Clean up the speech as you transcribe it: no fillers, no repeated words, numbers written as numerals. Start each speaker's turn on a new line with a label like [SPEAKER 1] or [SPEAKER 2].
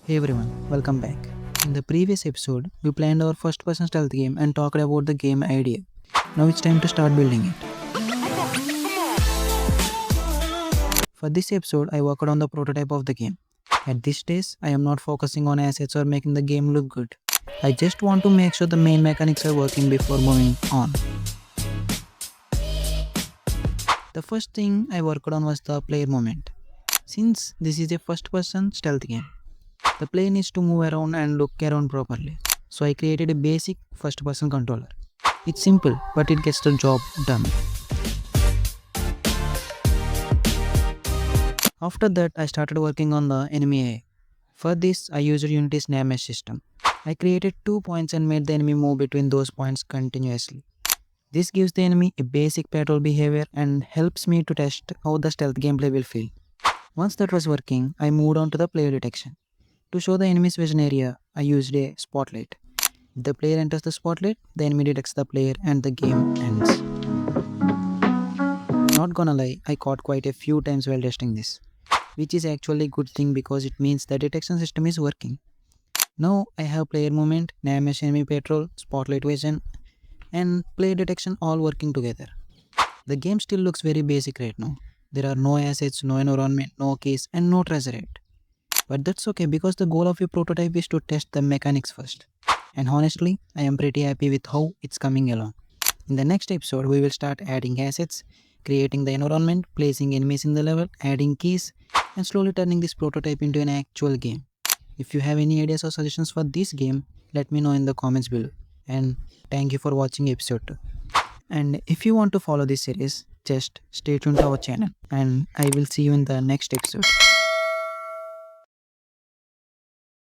[SPEAKER 1] Hey everyone, welcome back. In the previous episode, we planned our first person stealth game and talked about the game idea. Now it's time to start building it. For this episode, I worked on the prototype of the game. At this stage, I am not focusing on assets or making the game look good. I just want to make sure the main mechanics are working before moving on. The first thing I worked on was the player movement. Since this is a first person stealth game, the player needs to move around and look around properly. So I created a basic first person controller. It's simple, but it gets the job done. After that, I started working on the enemy AI. For this, I used Unity's NavMesh system. I created 2 points and made the enemy move between those points continuously. This gives the enemy a basic patrol behavior and helps me to test how the stealth gameplay will feel. Once that was working, I moved on to the player detection. To show the enemy's vision area, I used a spotlight. If the player enters the spotlight, the enemy detects the player and the game ends. Not gonna lie, I caught quite a few times while testing this, which is actually a good thing because it means the detection system is working. Now I have player movement, NavMesh enemy patrol, spotlight vision, and player detection all working together. The game still looks very basic right now. There are no assets, no environment, no keys, and no treasure yet. But that's okay because the goal of your prototype is to test the mechanics first. And honestly, I am pretty happy with how it's coming along. In the next episode, we will start adding assets, creating the environment, placing enemies in the level, adding keys, and slowly turning this prototype into an actual game. If you have any ideas or suggestions for this game, let me know in the comments below. And thank you for watching episode 2. And if you want to follow this series, just stay tuned to our channel. And I will see you in the next episode.